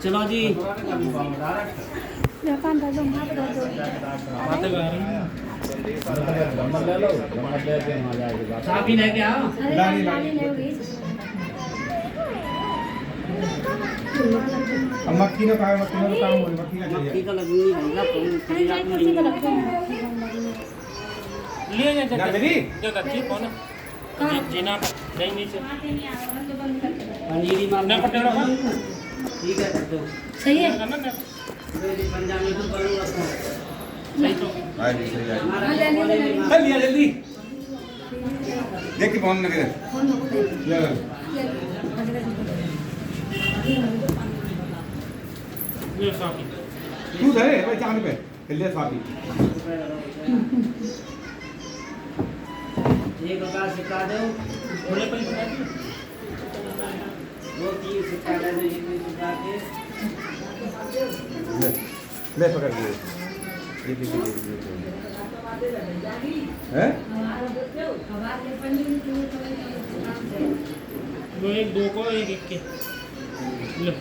चलो जी साफ ही लेके आओ। मक्खी ने कहा मक्खी का काम हो मक्खी का मक्खी का लगनी लिए जा ना मेरी जो कच्ची कौन जीना नहीं नीचे पनीरी मार ना पटेड़ा कौन ठीक है कर दो सही है। ना पंजाब में तो करूंगा सही तो हां जी सही है हमारा चल लिया जल्दी देख के फोन लगे ले ये साकी तू धरे भाई चांद पे ले साथी एक रुपया सिक्का दो थोड़े पैसे दे दो तीन सिक्का दे दो एक सिक्का के ले पकड़ ले हैं वो एक दो को एक एक के लो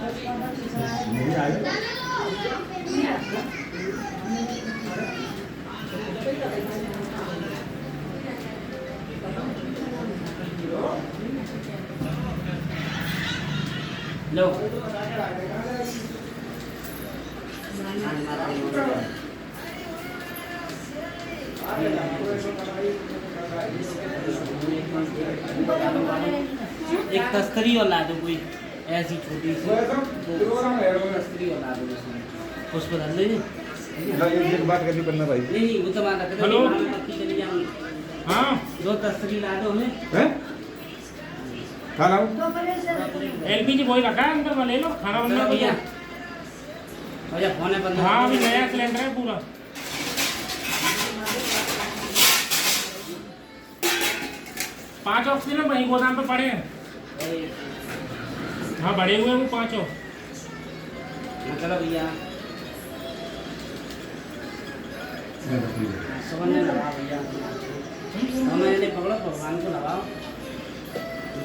मेरी आई लो एक तस्करी और ला दो कोई ऐसी छोटी सी तस्करी और ला दो उसमें उसको धर लीजिए एक बात करनी पड़ना भाई नहीं वो तो मान रखते हेलो। मक्खी चली जाऊंगी हाँ दो तस्करी ला दो हमें हैं खाना एलपीजी वही रखा है अंदर में ले लो खाना बनना भैया भैया फोन है बंद हाँ अभी नया सिलेंडर है पूरा 5 ऑक्सीजन वहीं गोदाम पे पड़े हैं हाँ बड़े हुए हैं वो 5 चलो भैया समझने लगा भैया मैंने पकड़ो भगवान को लगाओ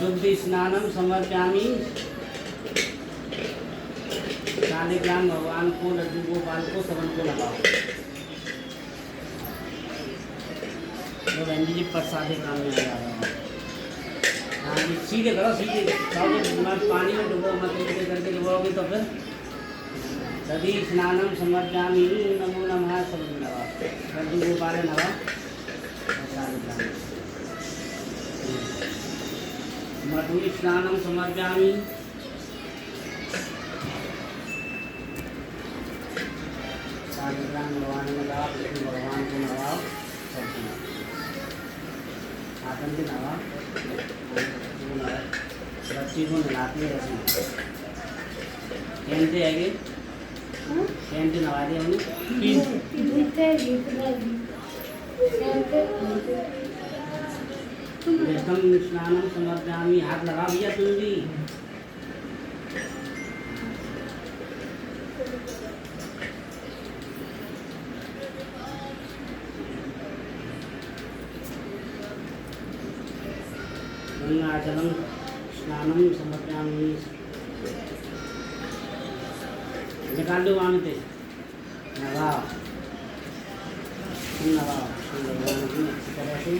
दुग्ध स्नानम समर्प्यामि शालिग्राम भगवान को लड्डू गोपाल को सबन को लगाओ तो बहन जी प्रसाद ग्राम में आ जा रहा हूँ हाँ जी सीधे करो सीधे पानी में डुबो मत नीचे करके डुबोगे तो फिर दधि स्नानम समर्प्यामि नमो नमः सबन लगाओ लड्डू गोपाल लगाओ मधु स्नानम समर्प्यामि शालिग्राम भगवान में लगाओ भगवान को नवाओ आतन के नवाओ बच्ची को नलाते ऐसे कहते है कि कहते नवा दिया हमने एकदम स्नानम समर्प्यामि हाथ लगा भैया तुम भी गंगाजलम स्नानम समर्प्यामि निकाल दो वहाँ पे नवाओ नवाओ भगवान की अच्छी तरह से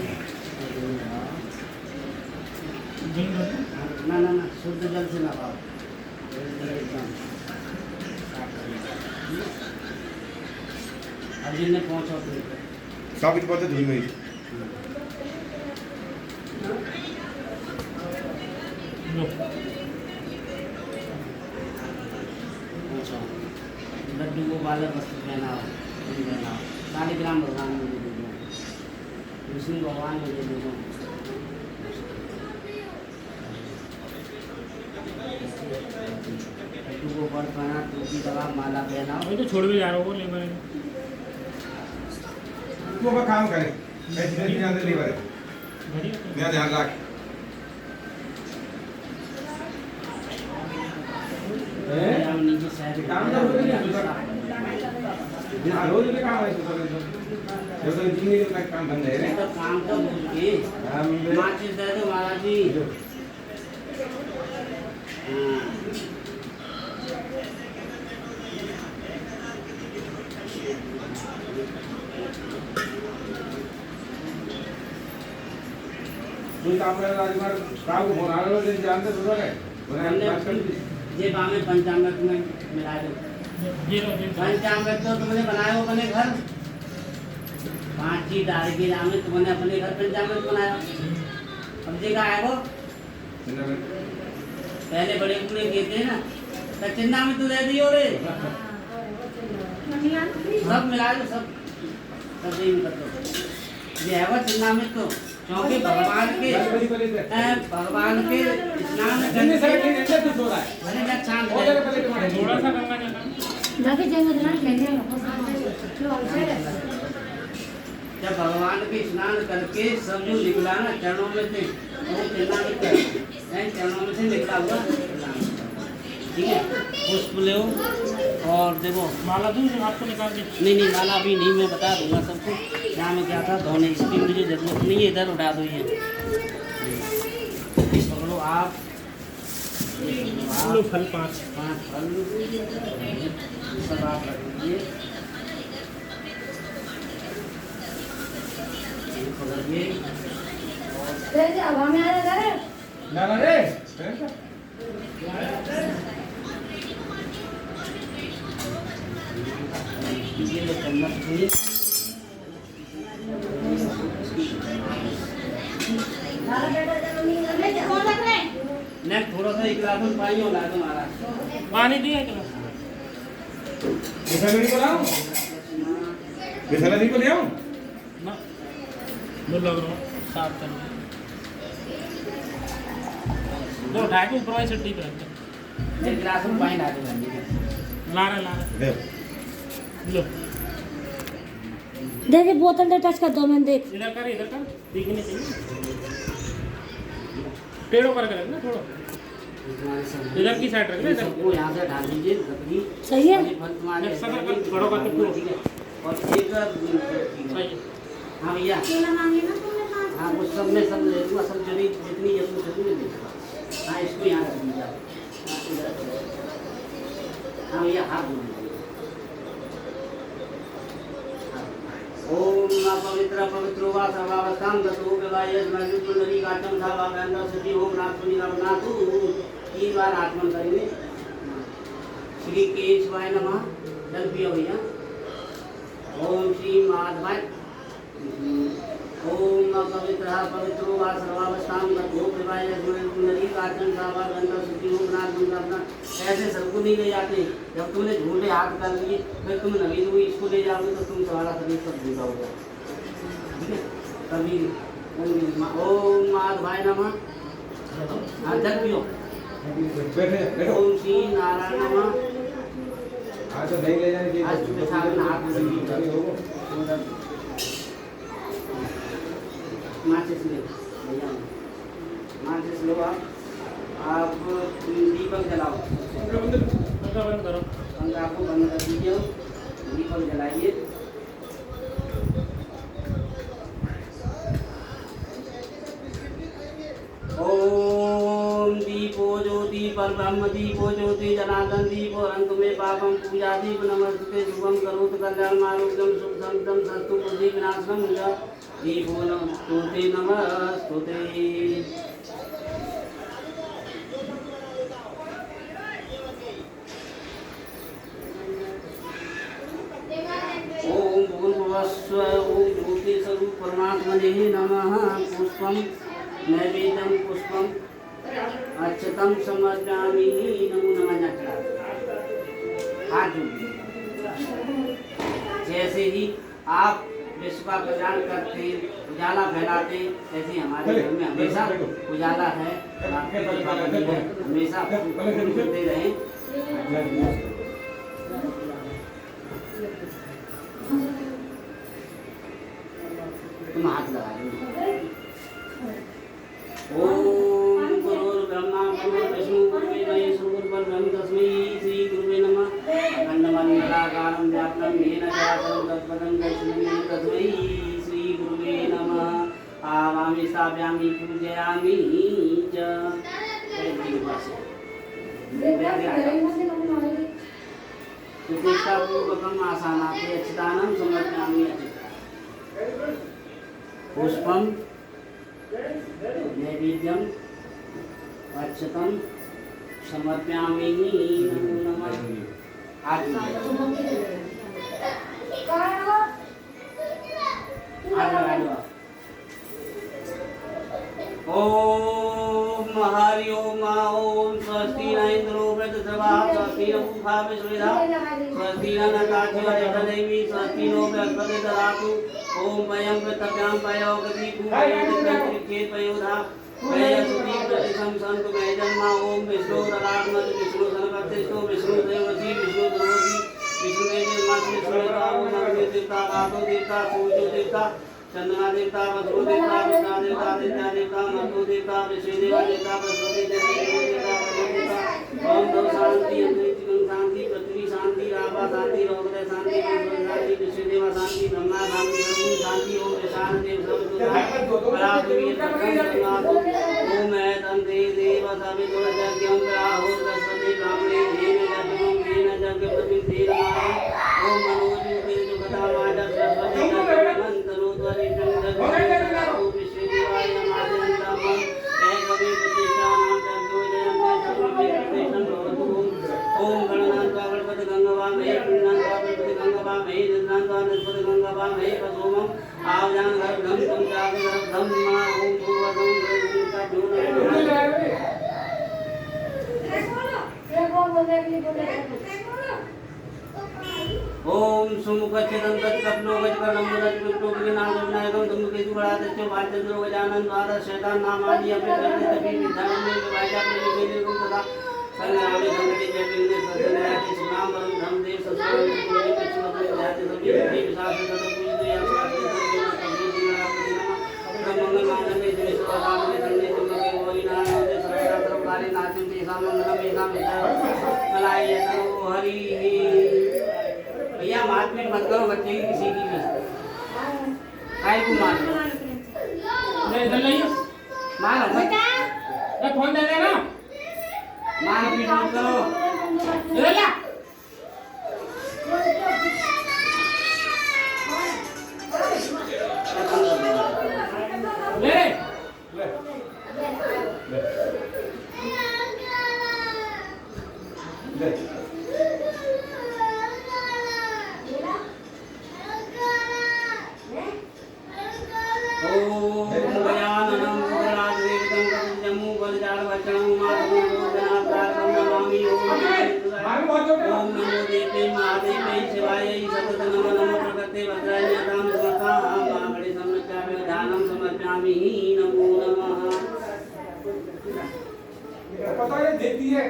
ना ना ना शुद्ध जल से नहाओ एकदम अब जिनने पहुँचो साबित पड़ते धुल गई लो पहुँचो लड्डू को बालक वस्त्र पहनाओ शालिग्राम भगवान में दे दो विष्णु भगवान में दे दो लड्डू को वर पहना टोपी दवा माला पहनाओ वही तो छोड़ भी जा रहा हूँ ले मैंने तू अब काम करे मैं धीरे धीरे अंदर ले बारे बढ़िया मेरा ध्यान रख हम नीचे काम तो होते नहीं ये रोज के काम है जो तो इंजीनियरिंग का काम बंद है रे तो काम तो भूल गए माचिस दे दो महाराज जी कोई काम करे राजकुमार काम को बना लो दिन जानते तो है हमने ये बामे पंचामृत में मिला दो पंचामृत तो तुमने बनाया वो अपने घर 5 चीज डाल के जामे तुमने अपने घर पंचामृत बनाया अब देखा है वो पहले बड़े बूढ़े कहते हैं ना तो चिन्ना में तू दे दियो रे सब मिला दो सब दे कर दो ये है वो चिन्ना में तो क्योंकि भगवान के स्नान करने से भले का छान थोड़ा सा गंगा जल जाके जाएंगे ना कहते हैं जब भगवान के स्नान करके सब जो निकला ना चरणों में से वो चरणों में से निकला हुआ ठीक है पुष्प ले और देखो माला दूं आपको निकाल के नहीं माला अभी नहीं मैं बता दूंगा सबको यहाँ में क्या था धोने इसकी मुझे जरूरत नहीं है इधर उठा दो ये पकड़ो आप लो फल 5 फल सब आप रख लीजिए पकड़िए अब हमें आ रहा है ना रे ये लो चम्मच भी नहीं थोड़ा सा एक गिलास में पानी होला तुम्हारा पानी दिए चलो बिसलरी को लाऊं बिसलरी को ले आऊं ना वो लग रहा साफ कर दो ढाई को ऊपर वाली चट्टी पे रख एक गिलास में पानी डाल दो ला रहे दे लो देखिए बोतल दे टच कर दो मैंने देख इधर कर दिखने चाहिए टेढ़ो करके रखना थोड़ा इधर की साइड रखना इधर वो यहाँ से डाल दीजिए लकड़ी सही है फल तुम्हारे सब कर बड़ो करके पूरा ठीक है और एक सही है हाँ भैया हाँ वो सब में सब ले लूँगा सब जरूरी जितनी जरूरत है ले लूँगा हाँ इसको यहाँ रख दीजिए आप हाँ भैया हाथ धो दीजिए ओम नमः पवित्र पवित्रो वा सर्वावस्थां गतो विवायस मयुपुंडरी काटम धावा गंधा सती ओम नाथुनि नवनाथु 3 बार आत्मन करेंगे श्री केशवाय नमः जल पियो भैया ओम श्री माधवाय ओम नमः पवित्र पवित्रो वा सर्वावस्थां गतो विवायस मयुपुंडरी काटम धावा गंधा सती ओम नाथुनि नवनाथु ऐसे सबको नहीं ले जाते जब तुमने झूठे हाथ कर लिए फिर तुम नवीन हुई इसको ले जाओगे तो तुम तुम्हारा शरीर सब झूठा हो जाए ठीक है कभी ओम माधवाय नमः हाँ जल पियो बैठो ओम श्री नारायण नमः आज तो नहीं ले जाने की आज तुम्हें सामने हाथ में माचिस ले भैया माचिस लो आप दीपक जलाओ पंखा बंद करो पंखा को बंद कर दीजिए दीपक जलाइए ओम दीपो ज्योति पर ब्रह्म दीपो ज्योति जनार्दन दीपो अंत में पापम पूजा दीप नमस्ते शुभम करोत कल्याण मारोग्यम सुख संतम सस्तु बुद्धि विनाशनम दीपो नमस्ते नमस्ते ओम भूर्भुवस्व ओम ज्योति स्वरूप परमात्मने नमः पुष्पम नैवेद्यम पुष्पम अक्षतम समर्पयामि नमो नमः नमः हाथ जोड़िए जैसे ही आप विश्व का कल्याण करते हैं उजाला फैलाते हैं ऐसे ही हमारे घर में हमेशा उजाला है हमेशा करते रहें तुम हाथ लगा दो ओम गुरुर्ब्रह्मा गुरुर्विष्णु गुरुर्देवो महेश्वरो गुरुर्ब्रह्म तस्मै श्री गुरुवे नमः मंगलाकारं व्याप्तं येन चापरं तत्पदं दर्शनं तस्मै श्रीगुरुवे नमः। आवामि स्थापयामि पूजयामि च। प्रतिष्ठापूर्वकम् आसनाते अच्युतानं समर्पयामि। पुष्पं नैवेद्यम् अक्षतं समर्पयामि। नमो नमः। हाथ लगा लो। ओम हरि ओम ओम स्वस्ति न इंद्रो वृद्धसभा स्वस्ति न पूषा विश्ववेदा स्वस्ति न नकाक्षो जठदेवी स्वस्ति नो बृहस्पति ददातु। ओम वयं प्रत्यभ्यां पयोगति भूमि पयोधा वयसुति प्रतिसं संतु मे जन्मा। ओम विष्णु ददात्मत विष्णु सनपतिष्ठो विष्णु देवसी विष्णु देवसी विष्णु देवमास विष्णु ओम अग्नि देवता गातो देवता सूर्य देवता चंद्रमा देवता वसु देवता विष्णु देवता दित्या देवता मधु देवता विष्णु देवता बृहस्पति देवता। ओम दो शांति अंतरिक्ष शांति पृथ्वी शांति राभा शांति रोगदय शांति शांति विष्णु देवा शांति ब्रह्मा शांति ब्रह्म शांति। ओम विशाल देव सब परावीर तत्व ओम तंते देव सभी गुण यज्ञं प्राहो सरस्वती ब्राह्मणे हेन जगम हेन जग प्रतिष्ठे नमः। ओम मनोज तेज कथा माजा सरस्वती मंत्रो द्वारितं जगो विष्णु देवाय नमः। एक कवि प्रतिष्ठानां जगो जयन्ते सर्वे भवतु। ओम गणनाथ गणपति गंगवा महे गणनाथ गणपति गंगवा महे निधानता निष्पति गंगवा महे पसोमम आवजान गर्भम तुम जागे गर्भम मा ओम भूवदं गणपति जोन। ओम सुमुख चिदं तत्कपलो गजकर्णं मुदत्पुष्टो विनाशो विनायकं धूमकेतु गणाध्यक्षो भालचंद्रो गजानन द्वादश शैतान नामानि अभिषेकं तपि विधानं में विभाजा प्रवेशेन तथा संग्रामे संगति जयविंदे सत्यनारायण सुनाम वरुण धर्मदेव सत्संग पूजे पिछुमते जाते सभी विशाल तथा पूजित या साधु सभी ब्रह्मंगल मानवे जय सदाम के धन्य तुमके होई नामते सर्वत्र काले नाचुं तेषां मंगलम एषां कलाय तनो हरि। भैया मारपीट मत करो बच्चे की किसी की भी काय को मार ले इधर ले मारो मत ये फोन दे देना मारपीट मत करो इधर ला ले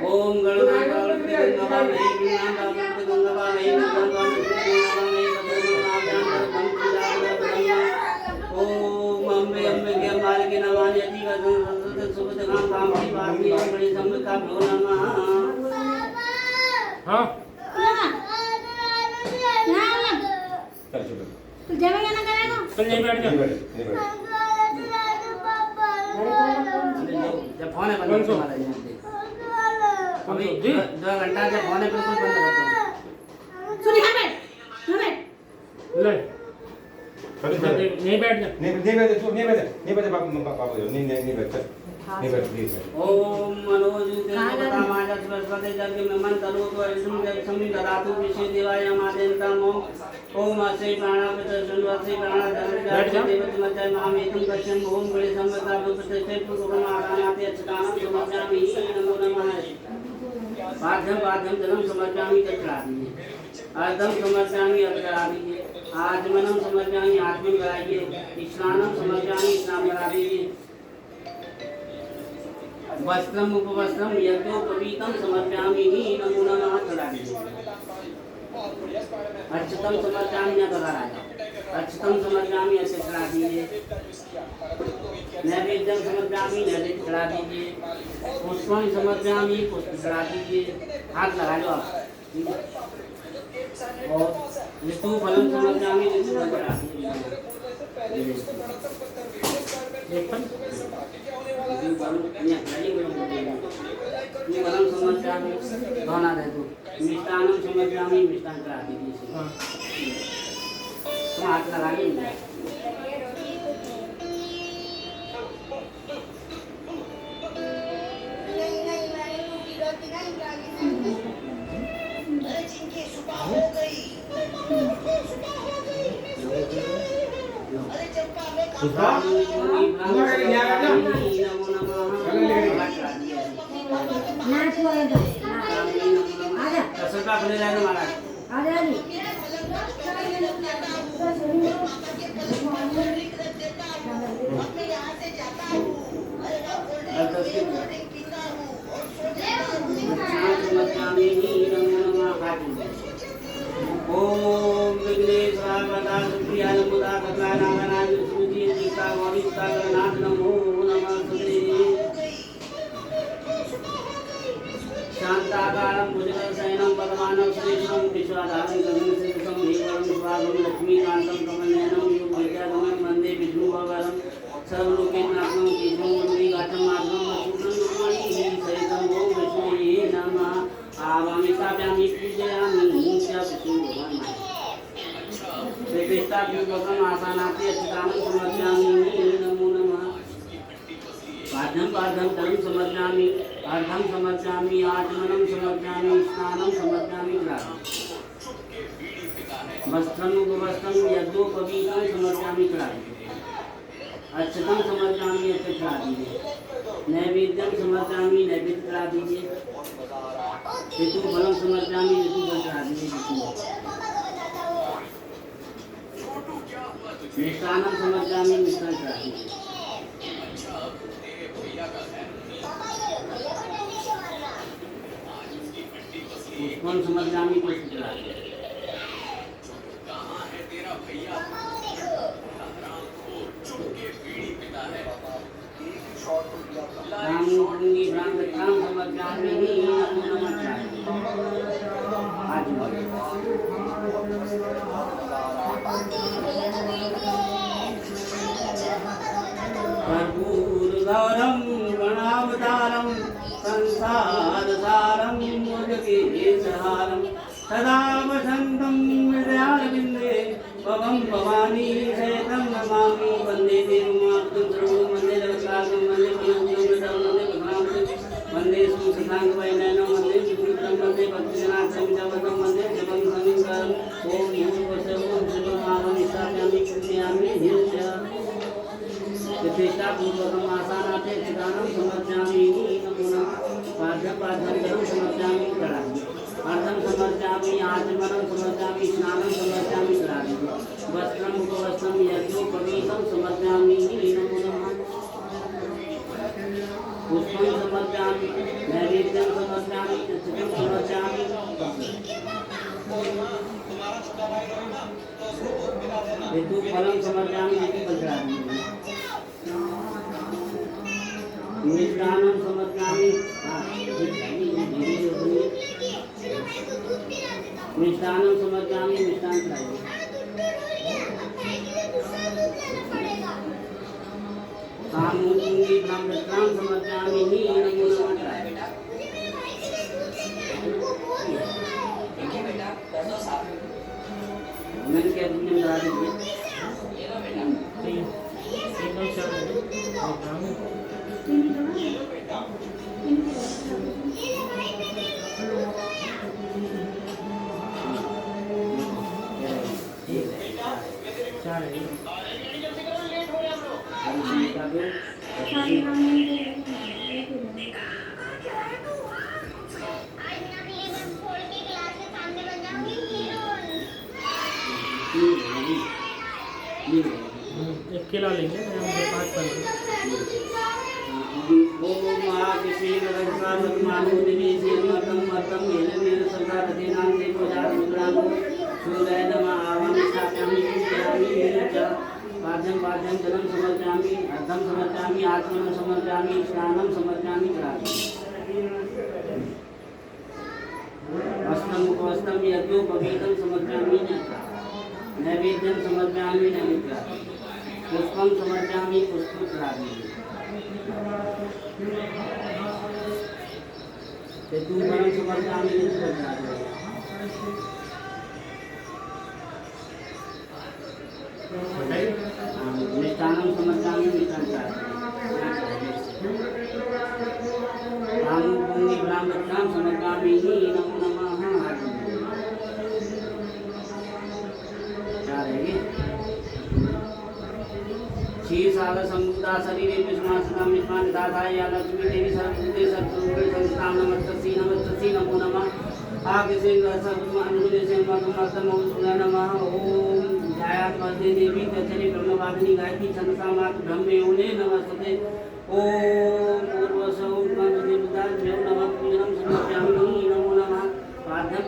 ओम गणनाथ गंगा महे गंगा महे ओम अम्बे अम्बे के माल के नमानि अति वदन सुबह काम काम की बात की बड़ी सम्मता भो नमः। हां चल चलो जाएगा ना करेगा चल नहीं बैठ जा जब फोन है बंद कर मारा अभी 2 घंटा जब फोन है बिल्कुल बंद कर दो। सुन यहाँ बैठ ले नहीं बैठ जा नहीं बैठ पापा नहीं बैठ नहीं बैठ। ओम मनोजुते माजा सरस्वती जग में मन तलो तो अर्जुन जग समी ददातु विषय देवाय मादेंतम ओम असे प्राणापत सुनवसे प्राणा धर्म देवत मजय मामेतम कश्यम ओम बड़े संवता प्रतिष्ठे पूर्वकम आरानाते अच्युतानं समर्पयामि नमो नमः। पाठ्यम जन्म समर्पयामि चला दीजिए अर्धम समर्पयामि अर्ध करा दीजिए आचमनम समर्पयामि आचमन कराइए स्नानम समर्पयामि स्नान करा दीजिए वस्त्रम उपवस्त्रम यज्ञोपवीतम समर्पयामि नमो नमः चढ़ा दीजिए। अच्युतम समर्पयामि न करा अच्युतम समर्पयामि ऐसे चढ़ा दीजिए। नैवेद्यम समर्पयामि नैवेद्य चढ़ा दीजिए। पुष्पम समर्पयामि पुष्प चढ़ा दीजिए। हाथ लगा लो आप और ऋतु फलम समर्पयामि ऋतु फल चढ़ाती है एक फल फलम समर्पयामि भावना दे दो मिष्टान्नम समर्पयामि मिष्टान्न चढ़ाती है हाँ तो हाथ लगा लीजिए पुष्पा पूरा करके न्याय कर जा नाच वाले दो आजा कसरता खुले जाएगा महाराज आजा जी ओम विघ्नेश्वराय वरदाय सुप्रियाय मुदा कथाय नागनाय सुजी जीता गौरीता गणनाथ नमो नमस्ते शांताकारं भुजगशयनं पद्मानं श्रीशं विश्वाधारं गगनं सिद्धं हेवरं स्वागं लक्ष्मीकान्तं कमलनयनं योगविद्यागमनं वन्दे विष्णुभगवतं सर्वलोकैकनाथं केशवं वन्दे गाठं माधवं अच्युतं सहितं ओं विष्णुये नमः आवामि स्थापयामि पूजयामि च विष्णुभगवान् श्रीकृष्णाभ्युपगम आसानाति अच्युतानं समर्पयामि नमो नमः पाद्यं पाद्यं धनं समर्पयामि अर्धं समर्पयामि आचमनं समर्पयामि स्नानं समर्पयामि वस्त्रं उपवस्त्रं यज्ञोपवीतं समर्पयामि अक्षतं समर्पयामि अक्षत चढ़ा दीजिए नैवेद्यं समर्पयामि नैवेद्य चढ़ा दीजिए ऋतु फलम समर्पयामि ऋतु फल चढ़ा दीजिए मिष्टान्नं समर्पयामि मिष्टान्न चढ़ा दीजिए पुष्पं समर्पयामि पुष्प चढ़ा दीजिए रामूंगी भ्रांतकां समर्पयामि नमो नमः आज कर्पूरगौरं गणावतारं संसारसारं मुदकेशहारं सदा वसन्तं हृदयारविन्दे भवं भवानी सहितं नमामि वन्दे देवमातुं सर्वं वन्दे जगत्कारणं वन्दे प्रियं वन्दे सुसंगाङ्गवैनयनं वन्दे सुपुत्रं वन्दे भक्तिजनाथसंविदवतं वन्दे शिवं समिङ्गरम् ॐ भूर्भुवस्सुः शिवमानं स्थापयामि पूजयामि च प्रतिष्ठापूर्वकम् आसनाते चिदानं समर्पयामि नमो नमः पाद्यं पाद्यं धनं समर्पयामि करोमि अर्धं समर्पयामि आचमनं समर्पयामि स्नानं समर्पयामि करोमि वस्त्रं उपवस्त्रं यज्ञोपवीतं समर्पयामि नमो नमः पुष्पं समर्पयामि नैवेद्यं समर्पयामि अक्षतं समर्पयामि ऋतु फलं समर्पयामि ऋतु फल चढ़ामि मिष्टान्नं समर्पयामि मिष्टान्नं समर्पयामि मिष्टान्न चढ़ामि कामूंगी ब्रह्मत्रां समर्पयामि नमो नमः मैंने क्या तुमने बता दीजिए एकदम शांत चार है एक किला लेंगे हम 5 पल ओम महाविष्णुर्वरसामत्मानो दिवीसीमतं मतं येन मेन संसारदीनां देवजातमुद्रामो सूर्याय नमः आवामि स्थापयामि पूजयामि च पाद्यं पाद्यं जलं समर्पयामि अर्धं समर्पयामि आचमनं समर्पयामि स्नानं समर्पयामि करोमि वस्त्रम उपवस्त्रम यज्ञोपवीतं समर्पयामि नैवेद्यं समर्पयामि नैवेद्यं पुष्पं समर्पयामि पुष्पं चढ़ामि तेतुफलं समर्पयामि तेतुफलं चढ़ामि मिष्टान्नं समर्पयामि मिष्टान्नं चढ़ामि ताम्बूलि ब्राह्मणां समर्पयामि नमो नमः क्या रहेगी क्षीर सागर संभूता शरीरे विष्मासना मिष्मान दाता या लक्ष्मी देवी सर्वभूते सर्वरूपे संस्थां नमस्तस्यै नमो नमः आगसेन सर्वमानुषे मधुमस्तम सूर्य नमः ओम ध्यायात् वन्दे देवी तचरे ब्रह्मवादिनी गायत्री छन्दसा मातु ब्रह्मे उने नमस्ते ओम पूर्वसौ देवताभ्यो नमः पूजनं समर्पयामि नमो नमः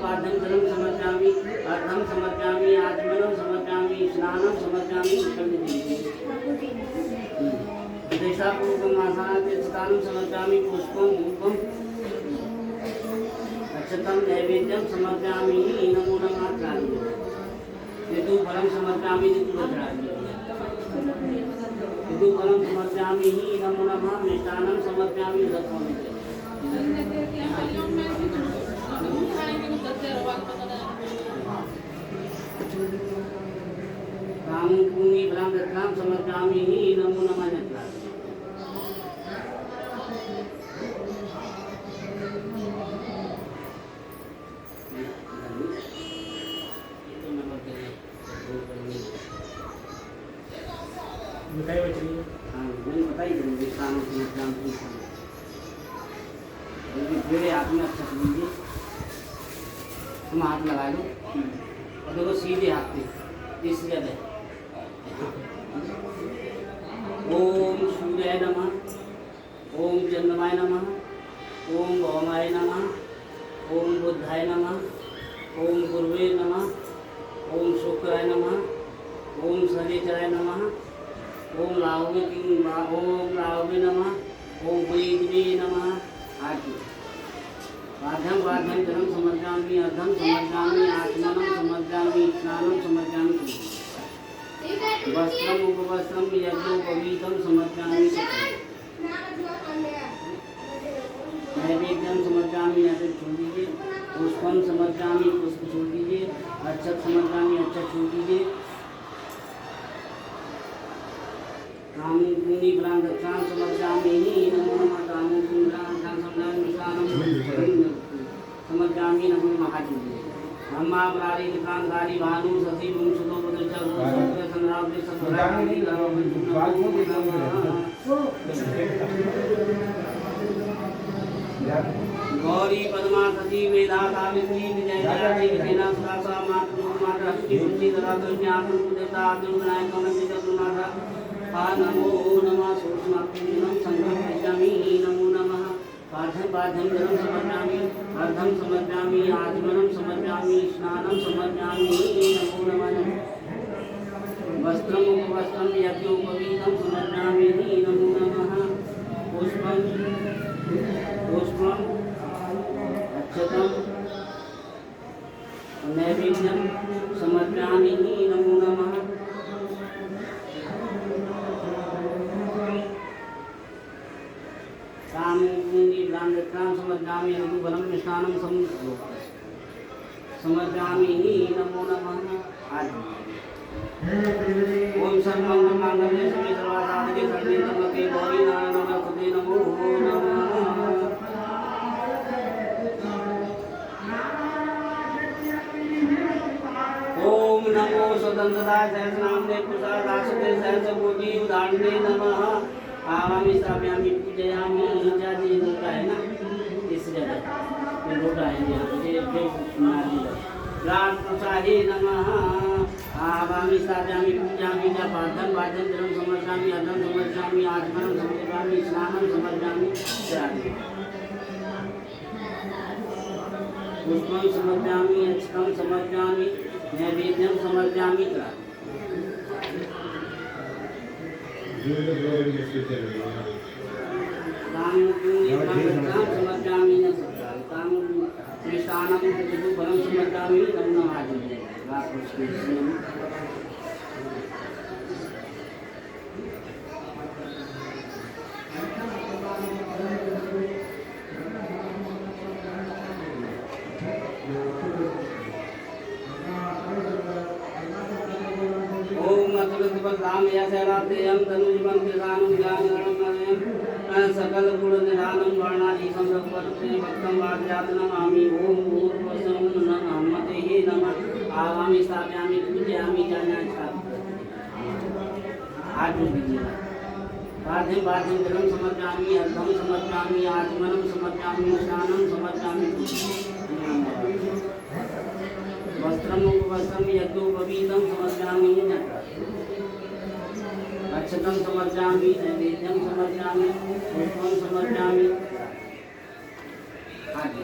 पाद्यं जलं समर्पयामि अर्घं समर्पयामि आचमनं समर्पयामि स्नानं समर्पयामि देशापूर्वकम् आसनादिस्तानं समर्पयामि पुष्पं धूपं अक्षतं नैवेद्यं समर्पयामि नमो नमः तेतुफलं समर्पयामि तेतुफलं समर्पयामि नमो नमः मिष्टान्नं समर्पयामि रामूनि ब्राह्मणां समर्पयामि नमो नमः मिठाई बच रही है। हाँ मैंने बताई थी विश्राम फिर हाथ में अच्छा से लीजिए तुम हाथ लगा लो और देखो सीधे हाथ पे इस जगह ओम सूर्याय नमः ओम चंद्रमाय नमः ओम भौमाय नमः ओम बुद्धाय नमः ओम गुरुवे नमः ओम शुक्राय नमः ओम शनिचराय नमः ओम राहुवे नमः ओम वेदवे नमः आदि पाद्यं जलं समर्पयामि अर्घं समर्पयामि आचमनं समर्पयामि स्नानं समर्पयामि वस्त्रम् उपवस्त्रं यज्ञोपवीतं समर्पयामि नैवेद्यं समर्पयामि नैवेद्य छोड़ दीजिए पुष्पं समर्पयामि पुष्प छोड़ दीजिए अक्षत समर्पयामि अक्षत छोड़ दीजिए रामूनि ब्राह्मणां समर्पयामि नमो नमः रामूनि ब्राह्मणां समर्पयामि नमो नमः ब्रह्मा प्रारी कांगारी भानु सती मुंसुतो बुद्धचर सूत्र संरावृत सतरावृत गौरी पद्मा सती वेदा सावित्री विजय जयाति विजयना सुरासा मातृ मातृ अष्टि पुण्य दरा ज्ञान देवता दुर्गनायक कमल चतुर्माता नमो नमः सूक्ष्मं संकल्पयामि नमो नमः पाद्यं जलं समर्पयामि अर्घं समर्पयामि आचमनं समर्पयामि स्नानं समर्पयामि नमो नमः वस्त्रम् उपवस्त्रं यज्ञोपवीतं समर्पयामि नमो नमः पुष्पं अक्षतं नैवेद्यं समर्पयामि नमो नमः रामूनि ब्राह्मणां समर्पयामि ऋतुफलं मिष्टान्नं समर्पयामि नमो नमः ओम सर्वमंगलमांगल्ये शिवे सर्वासाधिके शरण्ये त्र्यंबके गौरी नारायणी नमोस्तुते नमो नमः ओम नमो स्वतंत्रताय सहस्रनाम्ने पुरुषादासुते सहस्रकोटि उदाहरणे नमः आवामी स्थापयामि पूजयामि इत्यादि लोटा है ना इस जगह ये लोटा है यहाँ पे राम प्रसादे नमः आवामी स्थापयामि पूजयामि च पाद्यं जलं समर्पयामि अर्घं समर्पयामि आचमनं समर्पयामि स्नानं समर्पयामि पुष्पं समर्पयामि अक्षतं समर्पयामि नैवेद्यं समर्पयामि समर्पयामि न निष्ठानम प्रतिभु बलम समर्पयामि नमो नमः राकृष्ण राम यशरातेयं तनुजमं किरानं ज्ञानगणमयं सकल गुण निधानं वर्णादि संरक्षते भक्तं वाद्यात्नमामि ओम भूर्भुवस्सुं नमः नमः आवामि स्थापयामि पूजयामि जानामि आज दीजिए पाद्यं पाद्यं जलं समर्पयामि अर्घं समर्पयामि आचमनं समर्पयामि स्नानं समर्पयामि वस्त्रं उपवस्त्रं यज्ञोपवीतं समर्पयामि अक्षतं समर्पयामि नैवेद्यं समर्पयामि पुष्पं समर्पयामि आदि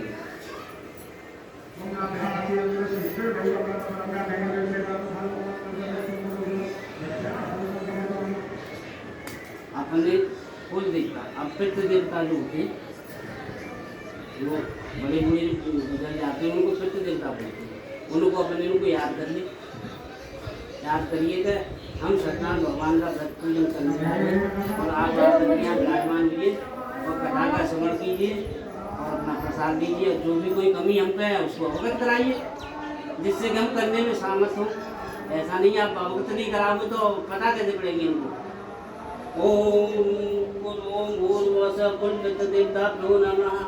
अपने कुल देवता अब पितृ देवता जो होते वो बड़े बूढ़े गुजर जाते हैं उनको पितृ देवता बोलते हैं उनको अपने उनको याद कर ले याद करिएगा हम सत्यनारायण भगवान का व्रत पूजन करने जा रहे हैं और आप यहाँ विराजमान कीजिए और कथा का श्रवण कीजिए और अपना प्रसाद दीजिए जो भी कोई कमी हम पे है उसको अवगत कराइए जिससे कि हम करने में सामर्थ हो ऐसा नहीं आप अवगत नहीं कराओगे तो पता कैसे पड़ेगी हमको ओम भूर्भुवस्सुः कुलदेवताभ्यो नमः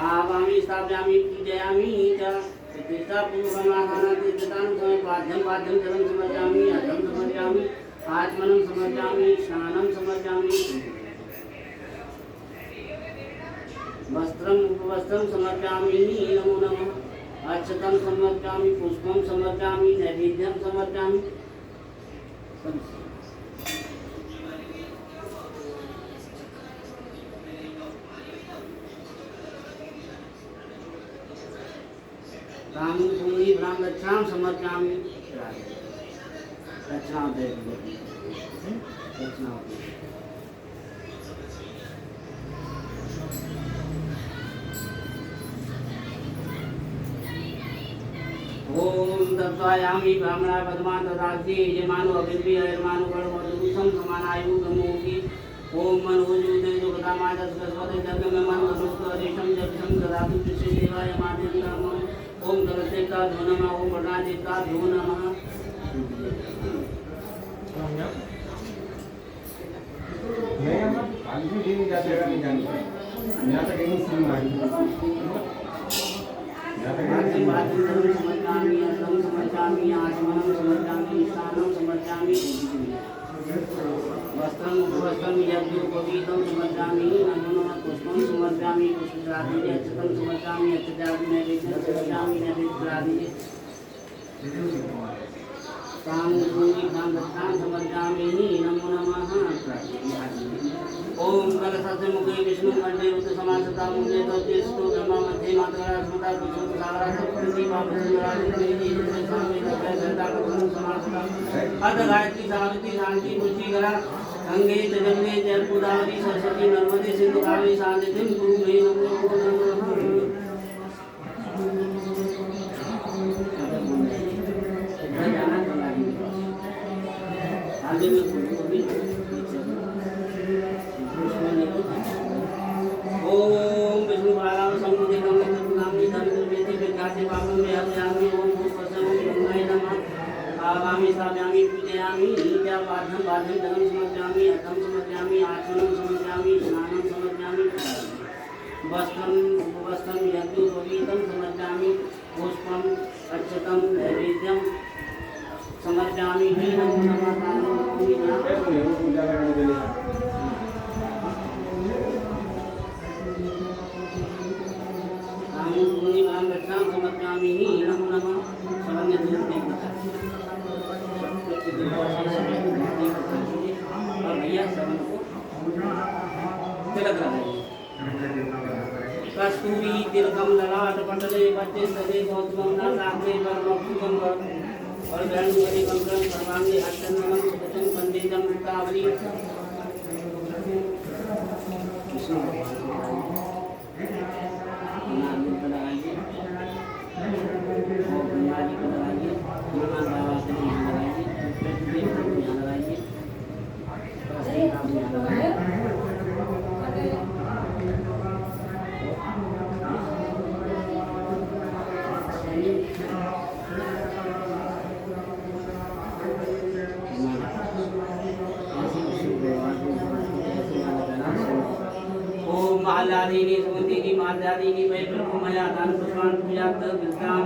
आवामि स्थापयामि पूजयामि च प्रतिष्ठा पूर्वमाहानादितां पाद्यं पाद्यं जलं समर्पयामि अर्घं समर्पयामि आचमनं समर्पयामि स्नानं समर्पयामि वस्त्रं उपवस्त्रं समर्पयामि नमो नमः अक्षतं समर्पयामि पुष्पं समर्पयामि नैवेद्यं समर्पयामि राम भूमि ब्राह्म दक्षिणां समर्पयामि दक्षिणां ओम दत्तायामि ब्राह्मणा पद्मान तदास्ति यजमानो अभिन्वी यजमानो गणवधुसं समानायु गमोगी ओम मनोजुते जो गदामाजस गस्वते जग में मन अनुक्त रेशम जगसं ददातु विशेष देवाय माध्यम ओम गणदेवता धो नमः ओम गणदेवता धो नमः नहीं जाते नहीं जानते यहाँ तक नहीं सुन रहा समर्पयामि अर्घं समर्पयामि आचमनं समर्पयामि स्नानं समर्पयामि वस्त्रं उपवस्त्रं यज्ञोपवीतं समर्पयामि नमो नमः पुष्पं समर्पयामि पुष्पराधि अक्षतं समर्पयामि अक्षतादि नैवेद्यं समर्पयामि नैवेद्यादि तांगुनि भांगतां समर्पयामि नमो नमः ओम कलशस्य मुखे विष्णु कंठे उत समासता मुखे तोतेस्तु ब्रह्मा मध्ये मातरा स्मता कुसुम सागरा सप्तति पापसुरादि देवी सामे लभ्य सदा कुसुम समासता अद गायत्री सावित्री शांति पुष्टिकरा गंगे च जमुने च गोदावरी सरस्वती नर्मदे सिंधु कावेरी सानिधिं कुरु मे नमो नमः आगे में ओम विष्णु बालाम समुद्र गंगे नामी धर्म वेदी विज्ञाति पावन में हरयामी ओम भूस्वसं गंगाय नमः आवामि स्थापयामि पूजयामि नीत्या पाठं पाठं जलं समर्पयामि अर्घं समर्पयामि आचमनं समर्पयामि स्नानं समर्पयामि वस्त्रं उपवस्त्रं यज्ञोपवीतं समर्पयामि पुष्पं अक्षतं नैवेद्यं समर्पयामि नमो नमः समर्पयामि नमो नमः शरण्य और भैया शरण को तिलक लगाइए कस्तूरी तिलकम ललाट पटले बच्चे सदे गौतम नासाग्रे परमोक्तम और गणपति कंकण सर्वांगे हस्तनमन सुभजन पंडितम मुक्तावली विष्णु भगवान फलादीनि सुगंधिनि माल्यादीनि वै प्रभुमया दान पुष्पान् पूजात् विद्यां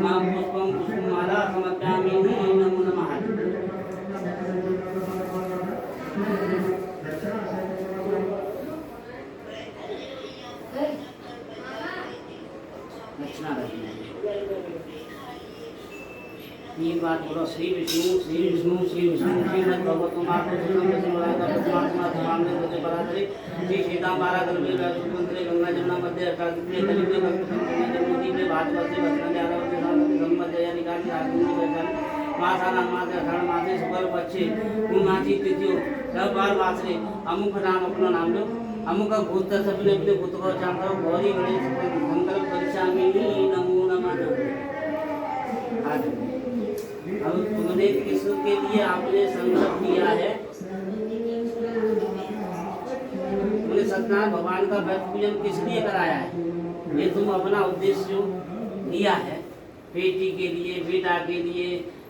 मां पुष्पं पुष्पमाला समर्पयामि नमो नमः। दक्षिणा रखना। तीन बार बोलो श्री विष्णु श्री विष्णु श्री विष्णु श्रीमद् भगवतम महापुरुषोत्तम श्रीमद् परमात्मा स्वामी होते परात्रे श्री सीता मारा गर्भे वैकुंठे गंगा जमुना मध्य अष्टादशी कलियुगे भक्तजन जमुनी में भागवत से भक्तन जारवते साधु ब्रह्म जय निकाल आदमी वैसा मासाना मासे अषाढ़ मासे शुक्ल पक्षे पूर्णाची तिथियों सब बार वासरे अमुक नाम अपना नाम लो अमुक भूत सबने अपने भूत को चांदो गौरी गणेश मंगल परिचामी नमो नमः। अब तुमने किसके लिए आपने संकल्प किया है? तुमने सत्यनारायण भगवान का व्रत पूजन किस लिए कराया है? ये तुम अपना उद्देश्य जो दिया है, बेटी के लिए, बेटा के लिए,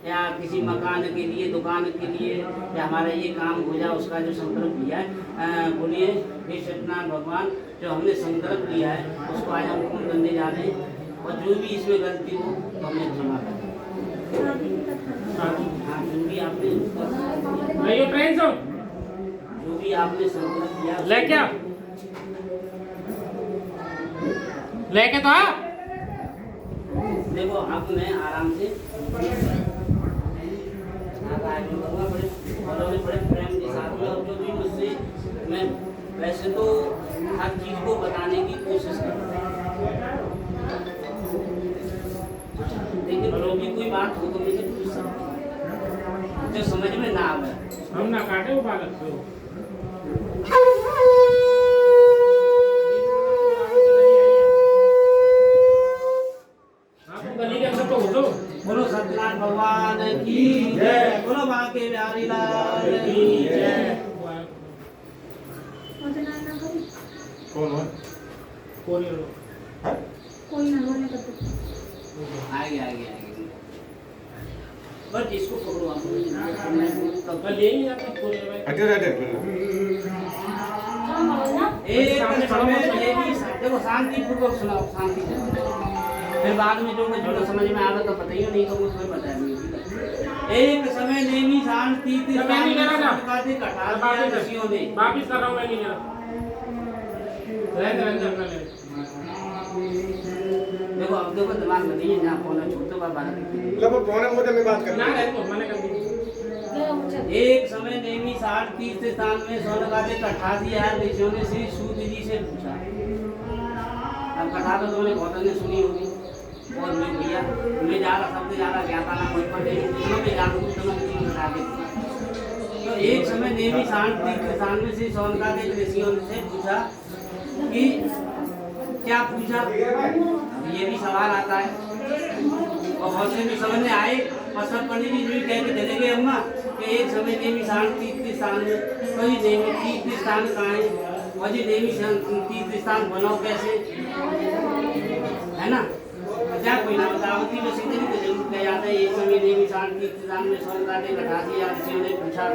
या किसी मकान के लिए, दुकान के लिए, या हमारा ये काम हो जाए उसका जो संकल्प लिया है, बोलिए हे सत्यनारायण भगवान जो हमने संकल्प लिया है उसको आज हम पूर्ण करने जा रहे हैं और जो भी इसमें गलती हो तो हमें क्षमा करें। हाँ, जो भी आपने जो भी आपने संकल्प किया लेके तो आ देखो अब मैं आराम से बड़े प्रेम के साथ में और जो भी मुझसे मैं वैसे तो हर चीज को बताने की कोशिश करता लेकिन जो भी कोई बात हो तो मुझे पूछ सकते जो समझ में ना आवे हम ना काटे वो बालक को बोलो सत्यनारायण भगवान की जय, बोलो बांके बिहारी लाल की जय। कौन है? कोई ना बोलने का आएगी बस इसको पकड़ो आप तब ले नहीं जाते पूरे एक समय ये भी देखो शांति पूर्वक सुनाओ शांति से फिर बाद में जो मुझे समझ में आवे तो बताइए नहीं तो मुझे बताया नहीं। एक समय नेमी शांति थी काटे कटा दिया ऋषियों ने वापिस कर रहा हूं मैं नहीं रहने देखो अब देखो दिमाग में नहीं है जहाँ फोन छोटे बाबा मतलब फोन मुझे में बात ना करनी तो मैंने कर दी। एक समय नेमी 60 तीर्थ स्थान में स्वर्ण काटे कटा दिया ऋषियों ने श्री सूत जी से पूछा। अब कथा तो तुमने बहुत ने सुनी होगी और मैं भैया मैं ज़्यादा सबसे ज़्यादा ज्ञाता ना मुझ पर दोनों में जानू दोनों बता देती। तो एक समय नेमी 60 तीर्थ स्थान में श्री स्वर्ण काटे ऋषियों से पूछा कि क्या पूछा अब ये भी सवाल आता है और बहुत से भी समझ में आए और सब पंडित जी भी कह के चले गए अम्मा कि एक समय नेमी 60 तीर्थ स्थान में कोई नेमी तीर्थ स्थान कहाँ है और जी नेमी तीर्थ स्थान बनाओ कैसे है ना क्या कोई ना बतावती में सीधे नहीं जरूर कह जाता है एक समय नेमी 60 तीर्थ स्थान में स्वर्ण काटे कटा दिया ऋषियों ने पूछा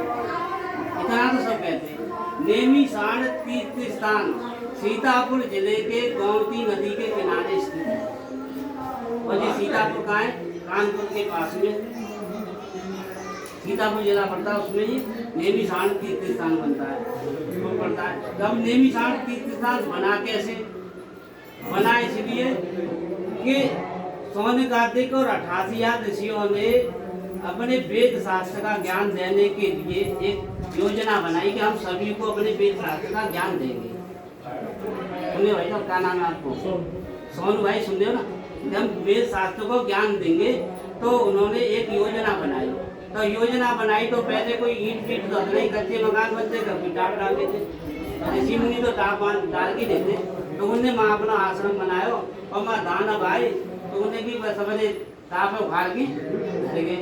इतना तो सब कहते हैं। नेमी 60 तीर्थ स्थान सीतापुर जिले के गोमती नदी के किनारे स्थित है और ये सीतापुर कहाँ है कानपुर के पास में सीतापुर जिला पड़ता है उसमें ही नेमी 60 तीर्थ स्थान बनता है पड़ता है। तब नेमी 60 तीर्थ स्थान बना कैसे बना इसलिए कि सोने कार्तिक और 88 ऋषियों ने अपने वेद शास्त्र का ज्ञान देने के लिए एक योजना बनाई कि हम सभी को अपने वेद शास्त्र का ज्ञान देंगे। सुनिए भाई साहब क्या नाम है आपको सोनू भाई सुन रहे हो ना कि हम वेद शास्त्र को ज्ञान देंगे तो उन्होंने एक योजना बनाई। तो योजना बनाई तो पहले कोई ईंट पीट तो नहीं कच्चे मकान बनते कभी टाप डाल देते ऋषि मुनि तो टाप डाल के देते तो उन्हें माँ अपना आश्रम बनाया और माँ दाना भाई तो उन्हें की समझे टाप उखाड़ के चले गए।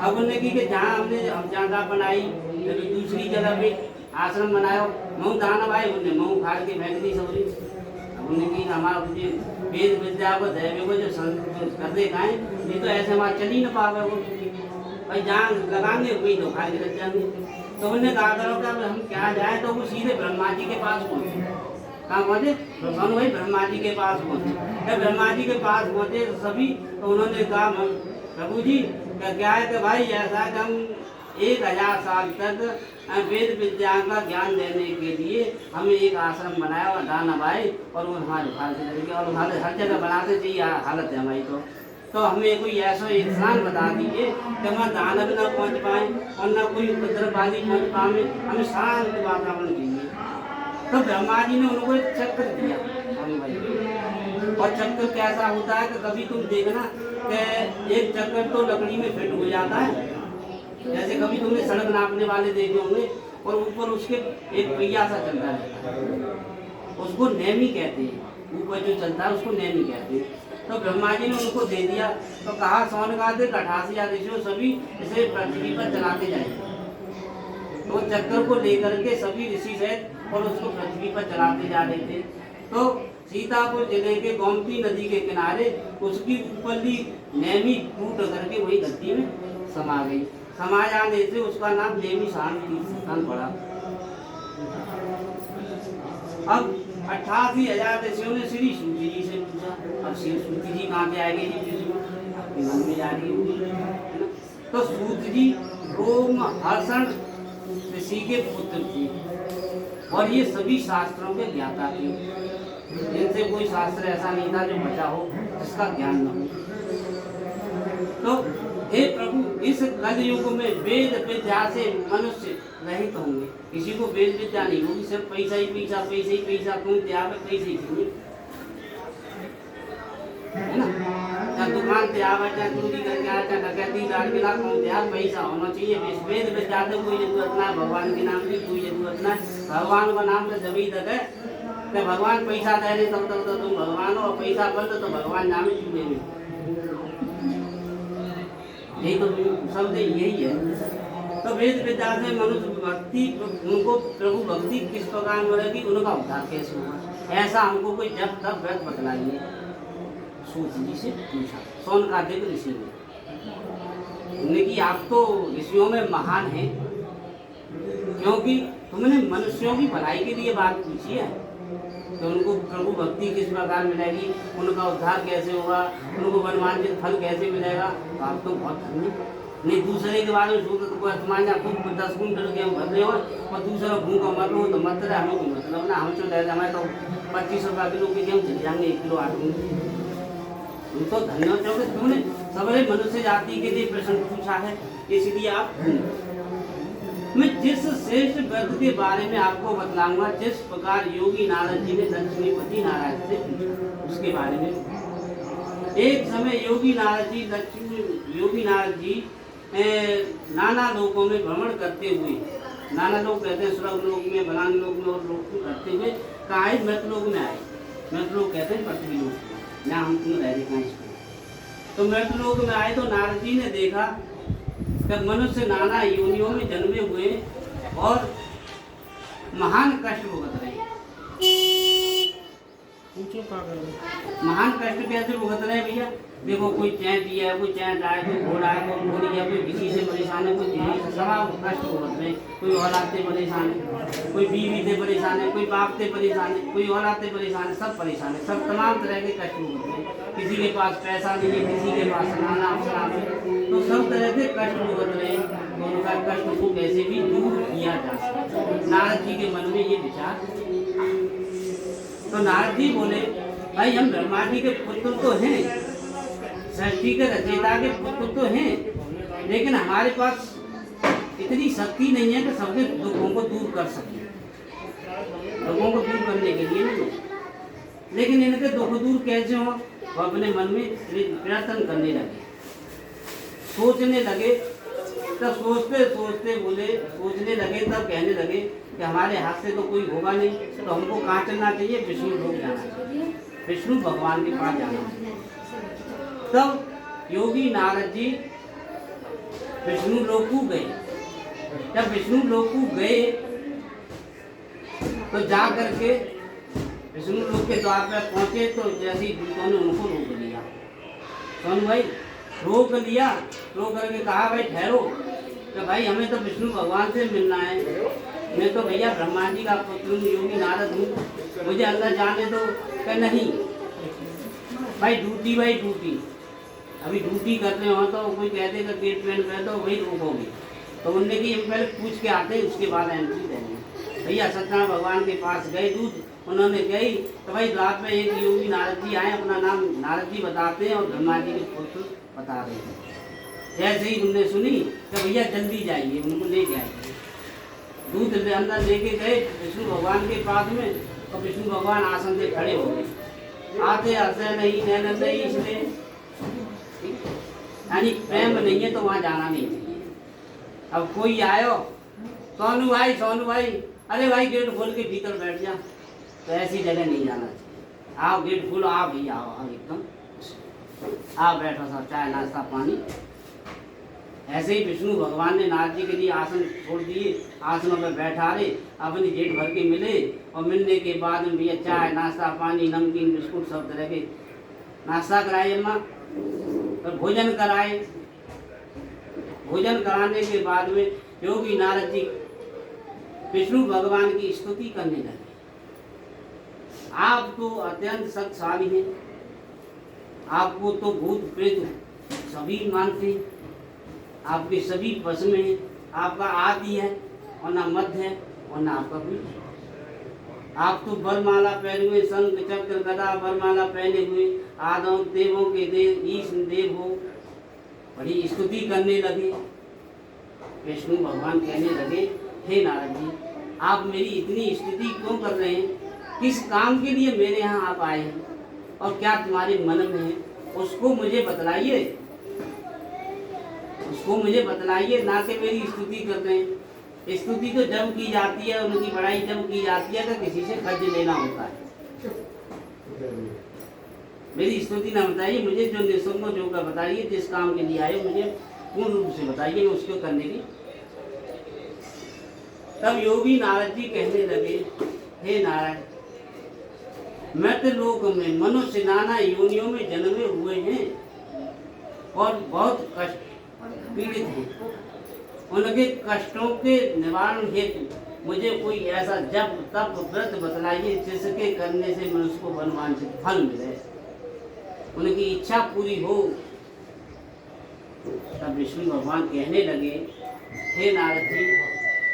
अब उन्हें की कि जहाँ हमने हम जहाँ बनाई दूसरी जगह पे आश्रम बनाया मऊ दाना भाई उन्हें मऊ उखाड़ के फेंक दी सबरी। अब उन्हें की हमारा वेद विद्या को दैव्य को जो कर दे खाए ये तो ऐसे हमारा चल ही न पावे वो भाई जहाँ लगाएंगे वही तो उखाड़ के रख जाएंगे। तो उन्हें कहा करो कि अब हम क्या जाए तो वो सीधे ब्रह्मा जी के पास पहुँचे कहाँ पहुँचे? तो सोनू भाई ब्रह्मा जी के पास पहुँचे। जब ब्रह्मा जी के पास पहुँचे तो सभी, तो उन्होंने कहा प्रभु जी क्या है कि भाई ऐसा कि हम 1000 साल तक वेद विद्या का ज्ञान देने के लिए हमने एक आश्रम बनाया और दाना भाई, और वो हमारे भारत तरीके और हर जगह बनाते चाहिए हालत है हमारी। तो हमें कोई ऐसा एक स्थान बता दीजिए कि हम दानव न पहुँच पाए और न कोई उपद्रववादी पहुँच पाए, हमें शांत वातावरण चाहिए। तो ब्रह्मा जी ने उनको एक चक्र दिया भाई, और चक्र कैसा होता है कि कभी तुम देखना कि एक चक्कर तो लकड़ी में फिट हो जाता है, जैसे कभी तुमने सड़क नापने वाले देखे होंगे, और ऊपर उसके एक पहिया सा चलता रहता है, उसको नेमी कहते हैं, ऊपर जो चलता है उसको नेमी कहते हैं। तो ब्रह्मा जी ने उनको दे दिया, तो कहा सोनकादिक 88 ऋषियों सभी इसे पृथ्वी पर चलाते जाएंगे। तो चक्कर को लेकर के सभी ऋषि सहित और उसको पृथ्वी पर चलाते जा रहे थे। तो सीतापुर जिले के गोमती नदी के किनारे उसकी ऊपरली नेमी टूट करके वही धरती में समा गई। समा जाने से उसका नाम नेमी स्थान पड़ा। अब 88,000 ऋषियों ने श्री सूती जी से पूछा, अब श्री सूती जी कहाँ से आएंगे जी, आपके मन में जा रही होगी, है ना? तो सूत जी रोमहर्षण ऋषि के पुत्र थे, और ये सभी शास्त्रों के ज्ञाता थे। इनसे कोई शास्त्र ऐसा नहीं था जो बचा हो जिसका ज्ञान न हो। तो हे प्रभु, इस कलयुग में वेद विद्या से मनुष्य रहित होंगे, किसी को वेद विद्या नहीं होगी, सिर्फ पैसा ही पैसा, पैसे ही पैसा, तुम त्याग पैसे ही चाहिए, है ना? चाहे दुकान से आवा, चाहे चोरी करके आया, चाहे डकैती डाल के ला, तुम त्याग पैसा होना चाहिए। वेद विद्या से कोई जरूरत ना, भगवान के नाम की कोई जरूरत ना। भगवान का नाम तो जब ही तक है कि भगवान पैसा दे रहे, तब तक तो तुम भगवान हो, और पैसा बंद तो भगवान नाम ही चूल्हे में। यही तो शब्द यही है। तो वेद विद्या से मनुष्य भक्ति, उनको प्रभु भक्ति किस प्रकार मिलेगी, उनका उद्धार कैसे होगा, ऐसा हमको कोई जब तक व्रत बतलाइए। सूत जी से पूछा सोनकादिक ऋषि ने कि आप तो ऋषियों में महान हैं, क्योंकि तुमने मनुष्यों की भलाई के लिए बात पूछी है, तो उनको प्रभु भक्ति किस प्रकार मिलेगी, उनका उद्धार कैसे होगा, उनको वनवांछित फल कैसे मिलेगा। तो आप तो बहुत धन्य नहीं, दूसरे के बारे में सोचो तो तुम्हारे खूब 10 कुंटल गेहूँ भर रहे हो और दूसरा भूखा मर लो तो मत रहे, हमें कोई मतलब ना, हम तो हमें तो 25 रुपये किलो के गेहूँ चल जाएंगे, 1 किलो आलू। तुम तो धन्य हो क्योंकि तुमने सबरे मनुष्य जाति के लिए प्रश्न पूछा है, इसलिए आप मैं जिस श्रेष्ठ व्रत के बारे में आपको बतलाऊंगा, जिस प्रकार योगी नारद जी ने लक्ष्मीपति नारायण से पूछा उसके बारे में। एक समय योगी नारद जी नाना लोकों में भ्रमण करते हुए, नाना लोग कहते हैं स्वर्ग लोक में, बलांग लोक में और लोक में करते हुए कहाँ मृत लोक में आए। मृत लोग कहते हैं पृथ्वी लोक में, जहाँ हम तुम रह रहे हैं। तो मृत लोक में आए तो नारद जी ने देखा कि मनुष्य नाना योनियों में जन्मे हुए और महान कष्ट भुगत रहे। महान कष्ट कैसे भुगत रहे भैया? देखो कोई चैंटी है, कोई चैंट आए, कोई घोड़ा है, कोई घोड़ी है, कोई किसी से परेशान है, कोई किसी से, सब कष्ट भुगत रहे। कोई औलाद से परेशान है, कोई बीवी से परेशान है, कोई बाप से परेशान है, कोई औलाद से परेशान है, सब परेशान है, सब तमाम तरह के कष्ट भुगत रहे। किसी के पास पैसा नहीं है, किसी के पास खाना है, तो सब तरह के कष्ट भुगत रहे। तो उनका कष्ट को कैसे भी दूर किया जा सकता। नारद जी के मन में ये विचार, तो नारद जी बोले भाई हम ब्रह्मा जी के पुत्र तो हैं, सृष्टि के रचयिता के पुत्र तो हैं, लेकिन हमारे पास इतनी शक्ति नहीं है कि सबके दुखों को दूर कर सके। दुखों को दूर करने के लिए नहीं, लेकिन इनके दुख दूर कैसे हो, वो अपने मन में प्रयत्न करने लगे, सोचने लगे। तब सोचते सोचते सोचने लगे, तब कहने लगे कि हमारे हाथ से तो कोई होगा नहीं, तो हमको कहाँ चलना चाहिए? विष्णु लोक जाना चाहिए, विष्णु भगवान के पास जाना चाहिए। तब योगी नारद जी विष्णु लोक गए। जब विष्णु लोक गए तो जा करके विष्णु लोक के द्वार पर पहुंचे, तो जैसे ही दूतों ने उनको रोक लिया। सोनू भाई रोक लिया, रोक करके कहा भाई ठहरो, कि भाई हमें तो विष्णु भगवान से मिलना है। मैं तो भैया ब्रह्मा जी का पुत्र हूँ, योगी नारद हूँ, मुझे अंदर जाने दो। कह नहीं भाई, ड्यूटी अभी ड्यूटी कर रहे हो तो कोई कह देगा गेट मैन कह दो वही रोकोगे। तो उनने की हम पहले पूछ के आते हैं, उसके बाद एंट्री देंगे। भैया सत्यनारायण भगवान के पास गए दूध, उन्होंने कही तो भाई रात में एक योगी नारद जी आए, अपना नाम नारद जी बताते हैं और ब्रह्मा जी के पुत्र बता रहे हैं। जैसे ही उनने सुनी तो भैया जल्दी जाइए, उनको ले जाइए। दूध अंदर लेके गए विष्णु भगवान के पास में, और विष्णु भगवान आसन से खड़े हो गए। आते हंसे नहीं, नैन नहीं, इसलिए यानी प्रेम नहीं है तो वहाँ जाना नहीं चाहिए। अब कोई आयो, सोनू भाई, अरे भाई गेट खोल के भीतर बैठ जा, तो ऐसी जगह नहीं जाना चाहिए। आओ गेट खोलो, आओ भैया आओ एकदम, आओ बैठो सब, चाय नाश्ता पानी। ऐसे ही विष्णु भगवान ने नारद जी के लिए आसन छोड़ दिए, आसनों पर बैठा रहे, अपनी जेठ भर के मिले, और मिलने के बाद में भैया चाय नाश्ता पानी नमकीन बिस्कुट सब तरह के नाश्ता कराए अम्मा, और भोजन कराए। भोजन कराने के बाद में योगी नारद जी विष्णु भगवान की स्तुति करने लगे। आप तो अत्यंत शक्तिशाली हैं, आपको तो भूत प्रेत सभी मानते हैं, आपके सभी वश में है, आपका आदि है और ना मध्य है और ना आपका बीच। आप तो वरमाला पहने हुए, शंख चक्र गदा वरमाला पहने हुए आदम देवों के देव ईश देव हो। बड़ी स्तुति करने लगे। विष्णु भगवान कहने लगे, हे नारद जी, आप मेरी इतनी स्तुति क्यों कर रहे हैं? किस काम के लिए मेरे यहाँ आप आए हैं और क्या तुम्हारे मन में है, उसको मुझे बतलाइए। उसको मुझे बतलाइए, ना कि मेरी स्तुति कर रहे हैं। स्तुति तो जब की जाती है, उनकी बड़ाई जब की जाती है तो किसी से खर्च लेना होता है। मेरी स्तुति ना बताइए, मुझे जो निसंग जो का बताइए, जिस काम के लिए आए मुझे पूर्ण रूप से बताइए, उसको करने की। तब योगी नारद जी कहने लगे, हे नारायण, मृत लोक में मनुष्य नाना योनियों में जन्मे हुए हैं और बहुत कष्ट पीड़ित हैं। उनके कष्टों के निवारण हेतु मुझे कोई ऐसा जप तप व्रत बतलाइए जिसके करने से मनुष्य को मनवांछित फल मिले, उनकी इच्छा पूरी हो। तब विष्णु भगवान कहने लगे, हे नारद जी,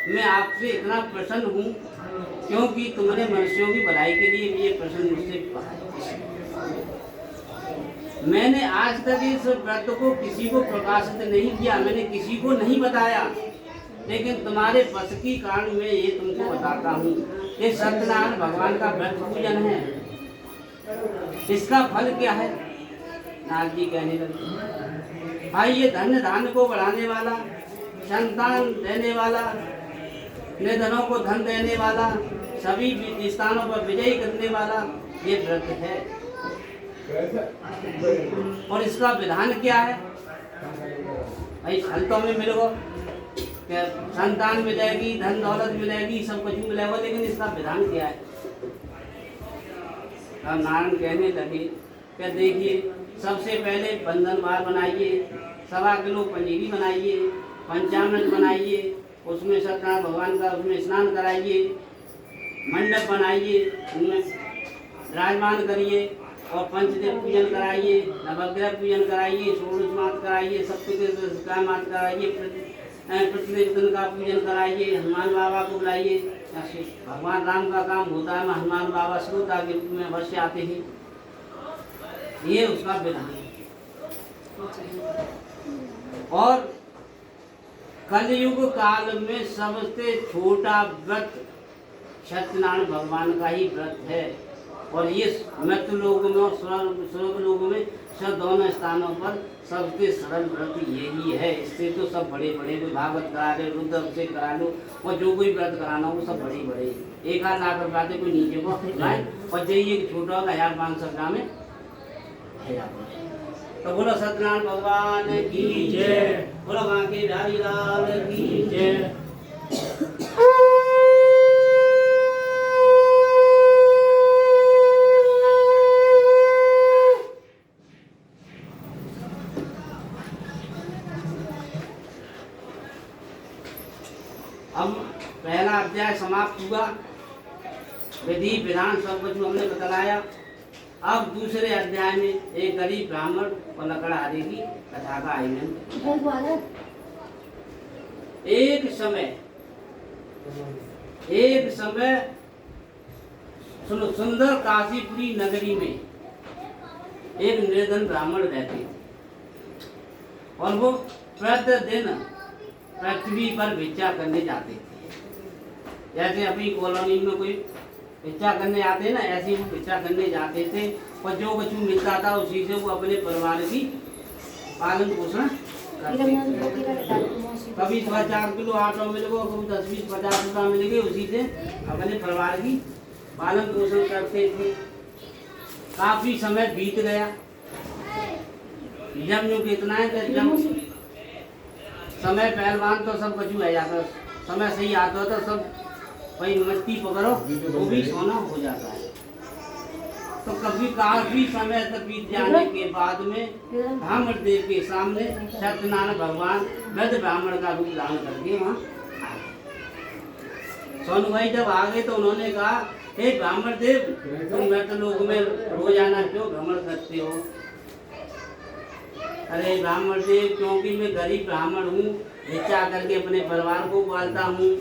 मैं आपसे इतना प्रसन्न हूँ क्योंकि तुमने मनुष्यों की भलाई के लिए ये प्रश्न मुझसे कहा। मैंने आज तक इस व्रत को किसी को प्रकाशित नहीं किया, मैंने किसी को नहीं बताया, लेकिन तुम्हारे बस की कारण मैं ये तुमको बताता हूँ। ये सत्यनारायण भगवान का व्रत पूजन है। इसका फल क्या है? नारद जी कहने लगे, भाई ये धन धान्य को बढ़ाने वाला, संतान देने वाला, निर्धनों को धन देने वाला, सभी स्थानों पर विजयी करने वाला ये व्रत है। और इसका विधान क्या है? भाई फल तो हमें मिलेगा, क्या संतान मिलेगी, धन दौलत मिलेगी, सब कुछ मिलेगा, लेकिन इसका विधान क्या है? अब नारायण कहने लगे, क्या देखिए, सबसे पहले बंधन बार बनाइए, 1.25 किलो पंजीरी बनाइए, पंचामृत बनाइए, उसमें सत्यनारायण भगवान का उसमें स्नान कराइए, मंडप बनाइए, उनमें विराजमान करिए और पंचदेव पूजन कराइए, नवग्रह पूजन कराइए, षोडश मात कराइए, सप्तका मात कराइए, प्रतिदिन का पूजन कराइए, हनुमान बाबा को बुलाइए। भगवान राम का काम होता है, हनुमान बाबा श्रोता के रूप में अवश्य आते हैं। ये उसका विधान है। और कलयुग काल में सबसे छोटा व्रत सत्यनारायण भगवान का ही व्रत है। और ये मृत्यु लोक में और स्वर्ग लोक में सब दोनों स्थानों पर सबसे सरल व्रत यही है। इससे तो सब बड़े बड़े कोई भागवत करा लो, रुद्र से करा लो, और जो कोई व्रत कराना हो सब बड़े बड़े 1,000 लाख रुपये कोई नीचे को लाए, और जाइए कि छोटा होगा 1,500 ग्राम में। तो बोलो सत्यनारायण भगवान की जय, बोलो बांके बिहारी लाल की जय। अब पहला अध्याय समाप्त हुआ, विधि विधान सब कुछ हमने बतलाया। अब दूसरे अध्याय में एक गरीब ब्राह्मण और लकड़हारे की कथा का आयोजन। एक समय सुनो, सुंदर काशीपुरी नगरी में एक निर्धन ब्राह्मण रहते थे और वो प्रतिदिन पृथ्वी पर भिक्षा करने जाते थे। जैसे अभी कॉलोनी में कोई भिक्षा करने आते हैं ना, ऐसे वो भिक्षा करने जाते थे और जो कुछ मिलता था उसी से वो अपने परिवार की पालन पोषण करते थे। कभी 4 किलो आटा मिल गया, कभी 10, 20, 50 रुपया मिल गए, उसी से अपने परिवार की पालन पोषण करते थे। काफी समय बीत गया। जब यूँ कितना है कि जब समय पहलवान तो सब कछु आ जाता, समय सही आता तो सब भाई मस्ती पकड़ो वो भी सोना हो जाता है। तो कभी काफी समय तक बीत जाने के बाद में ब्राह्मणदेव के सामने सत्यनारायण भगवान वृद्ध ब्राह्मण का रूप धारण करके वहाँ सोनू भाई जब आ गए तो उन्होंने कहा, हे ब्राह्मण देव, तुम मृतलोक में रोजाना क्यों भ्रमण करते हो? अरे ब्राह्मण देव, क्योंकि मैं गरीब ब्राह्मण हूँ, भिक्षा करके अपने परिवार को पालता हूँ,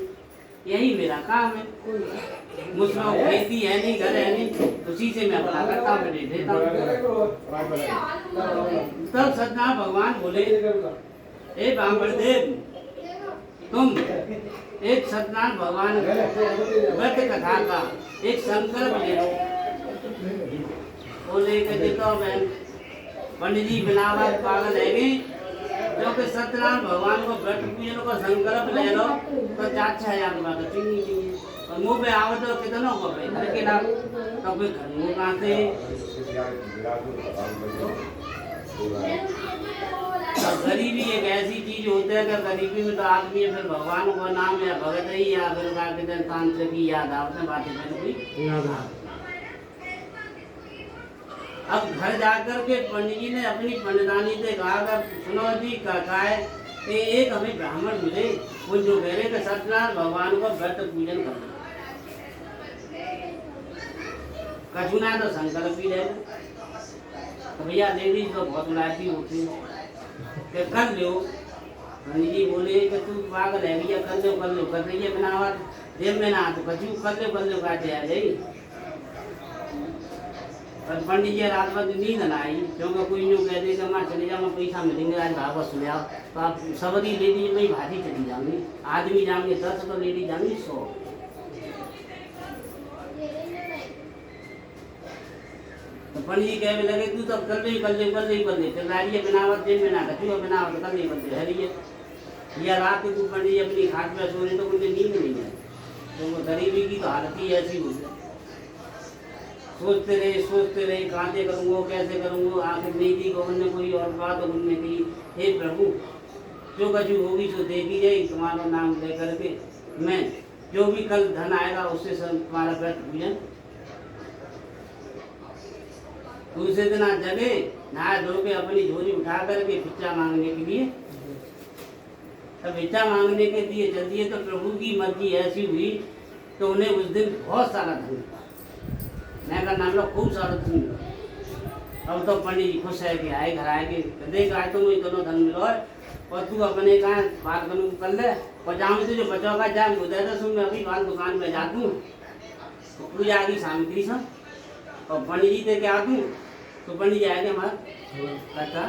यही मेरा काम है। मुझमें खेती है नहीं, घर है नहीं, उसी से मैं अपना करता हूँ, मैं देता हूँ। तब सत्यनारायण भगवान बोले, हे ब्राह्मण देव, तुम एक सत्यनारायण भगवान व्रत कथा का एक संकल्प ले लो। वो लेकर देता बहन, पंडित जी बिनावत पागल है गए, क्योंकि सत्यनारायण भगवान को व्रत पूजन को संकल्प ले लो तो 4-6 हज़ार रुपया तो चाहिए। और मुँह पे आवे तो कितनों को पे घर के लाभ, तो फिर घर कहाँ से? अब गरीबी एक ऐसी चीज होती है कि गरीबी में तो आदमी फिर भगवान का नाम या भगत ही या फिर तांत्रिक की याद आपने बातें मैंने कोई याद आ। अब घर जाकर के पंडित जी ने अपनी पंडितानी से कहा, अगर सुनो जी कहता है कि एक हमें ब्राह्मण मिले, वो जो कह रहे कि सत्यनारायण भगवान को व्रत पूजन करना, कछुना तो संकल्प ही ले। तो भैया लेडीज तो बहुत लाइटी होती है, कर लो। पंडित जी बोले कि तू पागल है भैया, कर लो कर रही है बनावट जेब में ना तो कछु कर लो कहते आ जाई। पर पंडित जी रात भर नींद ना आई, क्योंकि कोई यूँ कह दे कि माँ चले जाओ, मैं पैसा मिलेंगे आज भाव सुन आओ, तो आप सबरी लेडीज में ही भाजी चली जाऊंगी। आदमी जाएंगे 10 तो लेडीज जाएंगी 100। तो पंडित जी कहने लगे, तू तो कर ले फिर राजी बनावट जेब में ना कछु बनावट कर ले हरिये या रात को पंडित जी अपनी खाट पे सो रहे तो मुझे नींद नहीं है। तो गरीबी की तो हालत ही ऐसी हो गई। सोचते रहे कांटे करूँगा, कैसे करूँगा, आखिर नहीं थी गोविंद ने कोई और बात उन्होंने की, हे प्रभु जो कछु होगी सो देखी जाएगी, तुम्हारा नाम ले करके मैं जो भी कल धन आएगा उससे तुम्हारा व्रत पूजन। दूसरे दिन आज जगे नहा धो के अपनी झोली उठा करके भिक्षा मांगने के लिए, तब भिक्षा मांगने के लिए चल दिए। तो प्रभु की मर्जी ऐसी हुई तो उन्हें उस दिन बहुत सारा धन मिला। मैं का नाम लो खूब सारा धन मिला। अब तो पंडित जी खुश है कि आए घर आए कि देख आए तुम इतना धन मिलो है और तू अपने कहा बात कर ले, और जहाँ में तुझे बचाओ का जाए उदय तो सुन, मैं अभी बात दुकान पे जा दूँ तो पूजा आ गई सामग्री सब, और पंडित जी दे के आ दूँ तो पंडित जी आएंगे हमारा कथा।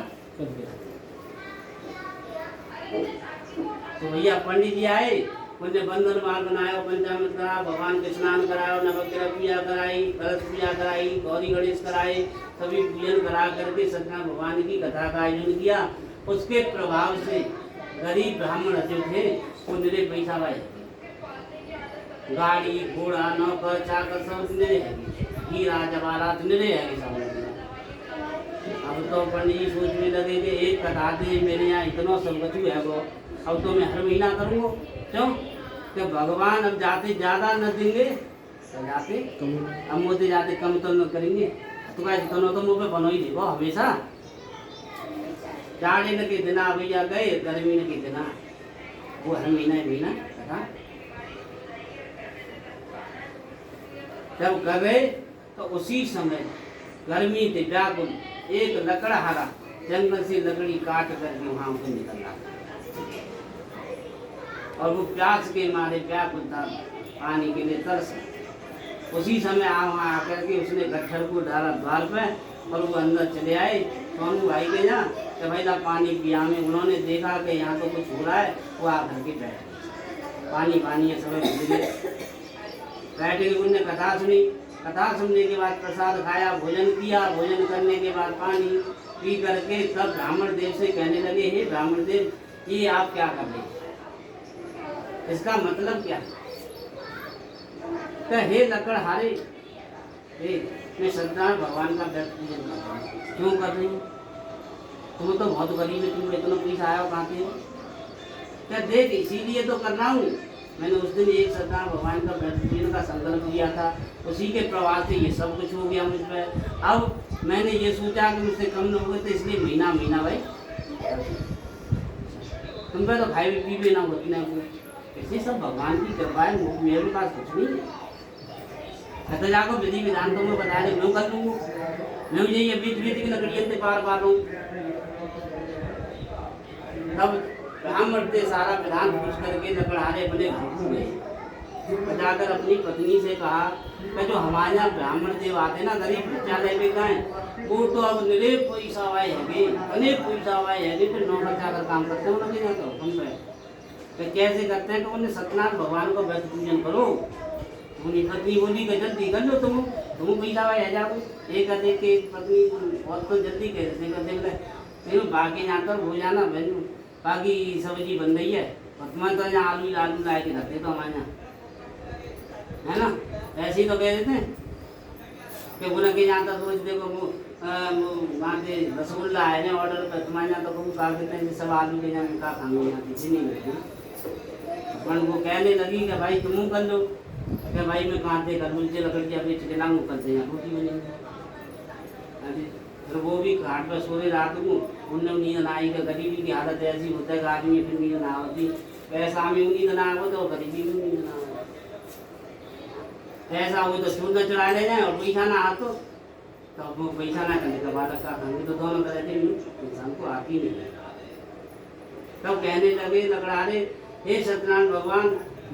तो भैया पंडित जी आए, उनने बंधन माल बनाया, पंचामृत करा, भगवान के स्नान कराया, नवग्रह पूजा कराई, कलश पूजा कराई, गौरी गणेश कराए, सभी पूजन करा करके सत्यनारायण भगवान की कथा का आयोजन किया। उसके प्रभाव से गरीब ब्राह्मण जो थे वो निरे पैसा वाले, गाड़ी घोड़ा नौकर चाकर सब निरे है, हीरा जवाहरात निरे है सब। अब तो पंडित जी सोचने लगे कि एक कथा दे मेरे यहाँ इतना सब बचू है वो, अब तो मैं हर महीना करूँगा। क्यों कि भगवान अब जाते ज़्यादा न देंगे तो जाते अब मोते जाते कम तो न करेंगे। तो क्या तो मुँह पे बनो ही देखो हमेशा। जाड़े न के दिना भैया गए, गर्मी न के दिना वो हर महीना कथा। जब कर रहे तो उसी समय गर्मी से व्याकुल एक लकड़हारा जंगल से लकड़ी काट करके वहां से निकल रहा और वो प्यास के मारे व्याकुल था, पानी के लिए तरस। उसी समय वहां आकर के उसने गट्ठर को डाला द्वार पे और वो अंदर चले आए सोनू भाई के यहाँ कि भाई ला पानी पिया में। उन्होंने देखा कि यहाँ तो कुछ हो रहा है, वो आकर के बैठ गए। पानी पानी है सब बैठ के उनने कथा सुनी। कथा सुनने के बाद प्रसाद खाया, भोजन किया। भोजन करने के बाद पानी पी करके तब ब्राह्मण देव से कहने लगे, हे ब्राह्मण देव, ये आप क्या कर रहे हैं? इसका मतलब क्या है? हे लकड़हारे, मैं सत्यनारायण भगवान का व्रत पूजन कर रहा हूँ। क्यों कर रही हूँ? तुम तो बहुत गरीब है, तुम इतना पैसा आया हो कहाँ से? क्या देख इसीलिए तो कर रहा हूँ। मैंने उस दिन एक सत्यनारायण भगवान का व्रत पूजन का संकल्प किया था, उसी के प्रभाव से ये सब कुछ हो गया मुझ पर। अब मैंने ये सोचा कि मुझसे कम न हुए, तो इसलिए महीना महीना भाई तुम पे तो भाई भी ना होती ना ऐसे सब भगवान की कृपा है, मेरे पास कुछ नहीं है। कहते जाको विधि विधान तो मैं बता दे, मैं कर लूँगा। मैं ये बीच बीच की लकड़ियों से पार पा लूँ। तब ब्राह्मण से सारा विधान पूछ करके लकड़हारे अपने घर को गए। जाकर अपनी पत्नी से कहा कि जो हमारे यहाँ ब्राह्मण देव आते ना गरीब बच्चा लेके गए, वो तो अब निरे पैसा वाए है, अनेक पैसा वाए है, फिर नौकर जाकर काम करते हैं उनके यहाँ। तो हुक्म पे तो कैसे करते हैं? तो उन्हें सत्यनारायण भगवान को व्रत पूजन करो। उनकी पत्नी बोली कि जल्दी कर लो, तुम पैसा वाए है जाओ। एक देख के पत्नी बहुत तो जल्दी कहते देख बाकी जाकर हो जाना बहन, बाकी सब्जी बन रही है। तुम्हारे तो यहाँ आलू लाए के रखते तो हमारे यहाँ है ना, ऐसे ही तो कह देते हैं कि बोला कि यहाँ तक रोज देखो वहाँ से रसगुल्ला है ना ऑर्डर पर, तुम्हारे यहाँ तो खूब खा देते हैं सब आलू के यहाँ क्या खाएंगे, यहाँ किसी नहीं मिलती। अपन वो कहने लगी कि भाई तुम कर लो, कि भाई मैं कहाँ से कर मुझे लकड़ी अभी चिकलांग करते हैं रोटी बनेगी। फिर वो भी घाट पर सोए रात को, उनने नींद ना आई। गरीबी की हालत ऐसी होता है कि आदमी फिर नींद ना होती, पैसा में नींद ना हो तो गरीबी में नींद ना हो। पैसा हो तो सूद न चढ़ा ले जाए और पैसा ना आ तो वो पैसा ना करने का बाद क्या खाएंगे, तो दोनों तरह के इंसान को आती नहीं है। तब कहने लगे लकड़हारे, हे सत्यनारायण भगवान,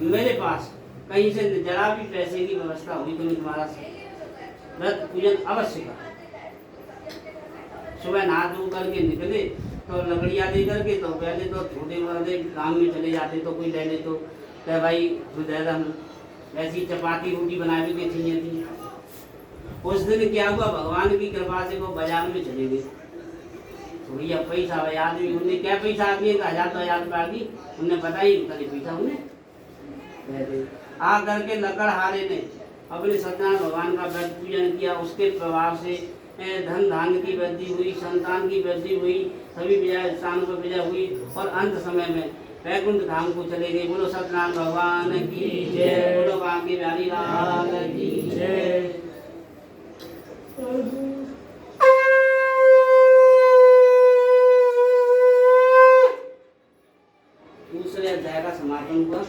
मेरे पास कहीं से जरा भी पैसे की व्यवस्था हुई तो मैं तुम्हारा व्रत पूजन अवश्य कर। सुबह नहा धो करके निकले तो लकड़ियाँ दे करके, तो पहले तो छोटे बड़े काम में चले जाते तो कोई ले ले तो क्या भाई हम ऐसी चपाती रोटी बना भी के चाहिए थी। उस दिन क्या हुआ, भगवान की कृपा से वो बाजार में चले गए। तो भैया पैसा भाई आदमी उन्हें क्या पैसा आ गया, 1000 तो 1000 रुपया आ गई, उन्हें पता ही कल पैसा उन्हें आ करके लकड़हारे ने अपने सत्यनारायण भगवान का व्रत पूजन किया। उसके प्रभाव से धन धान की वृद्धि हुई, संतान की वृद्धि हुई, सभी विजय स्थानों पर विजय हुई और अंत समय में वैकुंठ धाम को चले गए। बोलो सत्यनारायण भगवान की जय, बोलो बांके बिहारी लाल की जय। दूसरे अध्याय का समापन हुआ।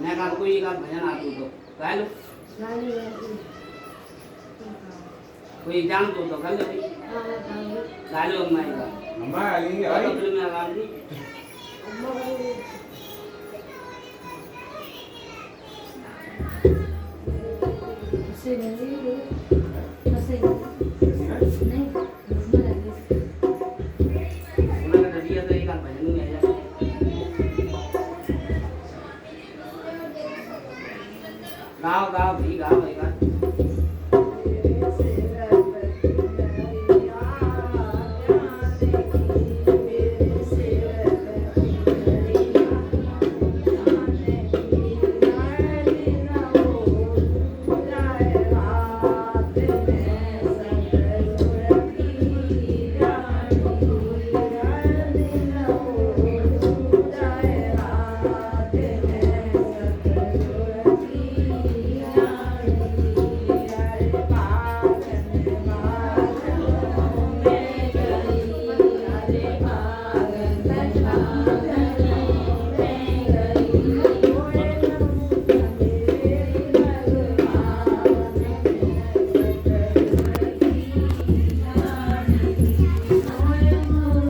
मैं कहा कोई एक भजन आतू तो गा लो, कोई एग्जाम तो कर लो भाई, गा लो। अम्मा अम्मा आ गई में आवाज दी